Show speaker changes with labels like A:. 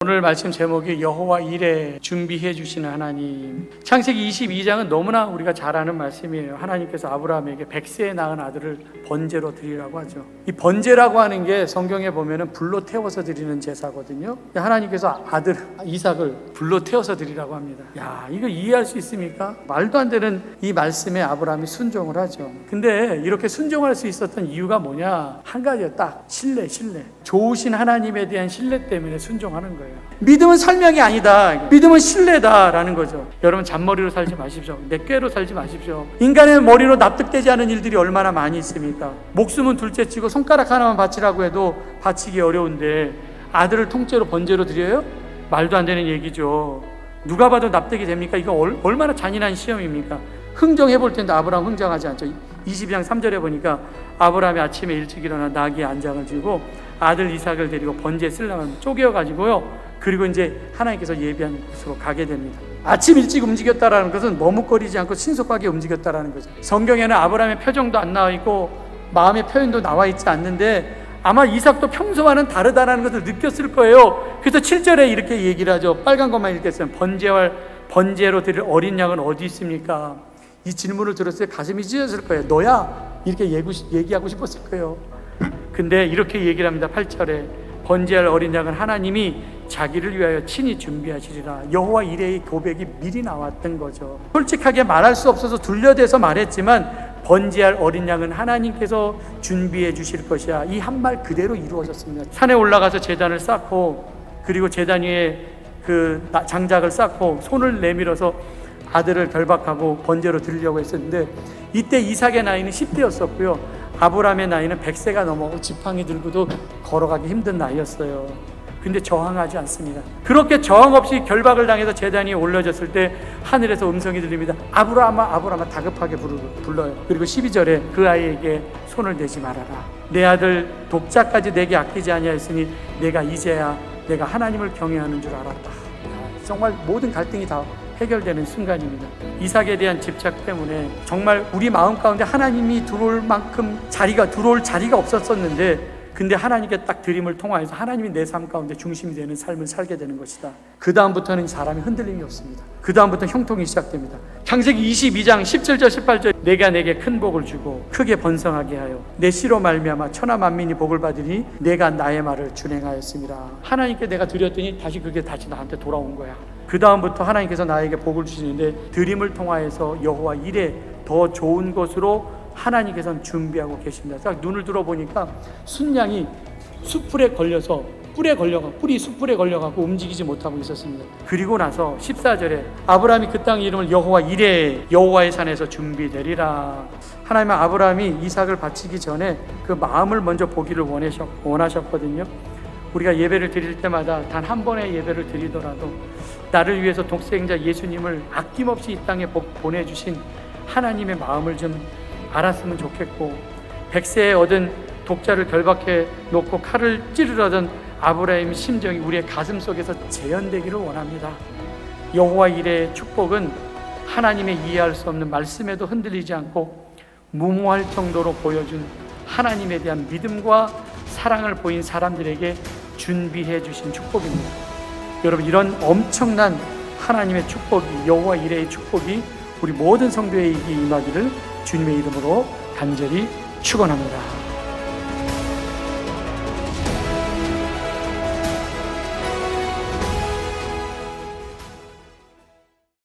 A: 오늘 말씀 제목이 여호와 이레 준비해 주시는 하나님. 창세기 22장은 너무나 우리가 잘 아는 말씀이에요. 하나님께서 아브라함에게 100세에 낳은 아들을 번제로 드리라고 하죠. 이 번제라고 하는 게 성경에 보면은 불로 태워서 드리는 제사거든요. 하나님께서 아들 이삭을 불로 태워서 드리라고 합니다. 야, 이거 이해할 수 있습니까? 말도 안 되는 이 말씀에 아브라함이 순종을 하죠. 근데 이렇게 순종할 수 있었던 이유가 뭐냐? 한 가지예요. 딱 신뢰. 좋으신 하나님에 대한 신뢰 때문에 순종하는 거예요. 믿음은 설명이 아니다. 믿음은 신뢰다라는 거죠. 여러분, 잔머리로 살지 마십시오. 내 꾀로 살지 마십시오. 인간의 머리로 납득되지 않은 일들이 얼마나 많이 있습니까? 목숨은 둘째치고 손가락 하나만 바치라고 해도 바치기 어려운데 아들을 통째로 번제로 드려요? 말도 안 되는 얘기죠. 누가 봐도 납득이 됩니까? 이거 얼마나 잔인한 시험입니까? 흥정해 볼 텐데 아브라함 흥정하지 않죠. 22장 3절에 보니까 아브라함이 아침에 일찍 일어나 나귀의 안장을 쥐고 아들 이삭을 데리고 번제에 쓰려면 쪼개어가지고요. 그리고 이제 하나님께서 예비한 곳으로 가게 됩니다. 아침 일찍 움직였다라는 것은 머뭇거리지 않고 신속하게 움직였다라는 거죠. 성경에는 아브라함의 표정도 안 나와 있고 마음의 표현도 나와 있지 않는데 아마 이삭도 평소와는 다르다라는 것을 느꼈을 거예요. 그래서 7절에 이렇게 얘기를 하죠. 빨간 것만 읽겠어요. 번제로 드릴 어린 양은 어디 있습니까? 이 질문을 들었을 때 가슴이 찢어질 거예요. 너야? 이렇게 얘기하고 싶었을 거예요. 근데 이렇게 얘기를 합니다. 8절에 번제할 어린 양은 하나님이 자기를 위하여 친히 준비하시리라. 여호와 이레의 고백이 미리 나왔던 거죠. 솔직하게 말할 수 없어서 둘러대서 말했지만 번제할 어린 양은 하나님께서 준비해 주실 것이야. 이 한 말 그대로 이루어졌습니다. 산에 올라가서 제단을 쌓고 그리고 제단 위에 그 장작을 쌓고 손을 내밀어서 아들을 결박하고 번제로 드리려고 했었는데 이때 이삭의 나이는 10대였었고요. 아브라함의 나이는 100세가 넘어 지팡이 들고도 걸어가기 힘든 나이였어요. 근데 저항하지 않습니다. 그렇게 저항 없이 결박을 당해서 제단 위에 올려졌을 때 하늘에서 음성이 들립니다. 아브라함아 다급하게 불러요. 그리고 12절에 그 아이에게 손을 대지 말아라. 내 아들 독자까지 내게 아끼지 아니하였으니 내가 이제야 내가 하나님을 경외하는 줄 알았다. 정말 모든 갈등이 다 해결되는 순간입니다. 이삭에 대한 집착 때문에 정말 우리 마음 가운데 하나님이 들어올 자리가 없었었는데 근데 하나님께 딱 드림을 통하여서 하나님이 내 삶 가운데 중심이 되는 삶을 살게 되는 것이다. 그 다음부터는 사람이 흔들림이 없습니다. 그 다음부터 형통이 시작됩니다. 창세기 22장 17절 18절 내가 내게 큰 복을 주고 크게 번성하게 하여 내 씨로 말미암아 천하 만민이 복을 받으니 내가 나의 말을 준행하였습니다. 하나님께 내가 드렸더니 그게 다시 나한테 돌아온 거야. 그 다음부터 하나님께서 나에게 복을 주시는데 드림을 통하여서 여호와 이레 더 좋은 것으로 하나님께서는 준비하고 계십니다. 딱 눈을 들어보니까 순양이 숯불에 걸려서 뿔이 숯불에 걸려가고 움직이지 못하고 있었습니다. 그리고 나서 14절에 아브라함이 그 땅 이름을 여호와 이레 여호와의 산에서 준비되리라. 하나님은 아브라함이 이삭을 바치기 전에 그 마음을 먼저 보기를 원하셨거든요. 우리가 예배를 드릴 때마다 단 한 번의 예배를 드리더라도 나를 위해서 독생자 예수님을 아낌없이 이 땅에 보내주신 하나님의 마음을 좀 알았으면 좋겠고 100세에 얻은 독자를 결박해 놓고 칼을 찌르려던 아브라함의 심정이 우리의 가슴 속에서 재현되기를 원합니다. 여호와 이레의 축복은 하나님의 이해할 수 없는 말씀에도 흔들리지 않고 무모할 정도로 보여준 하나님에 대한 믿음과 사랑을 보인 사람들에게 준비해 주신 축복입니다. 여러분, 이런 엄청난 하나님의 축복이 여호와 이레의 축복이 우리 모든 성도에게 임하기를 주님의 이름으로 간절히 축원합니다.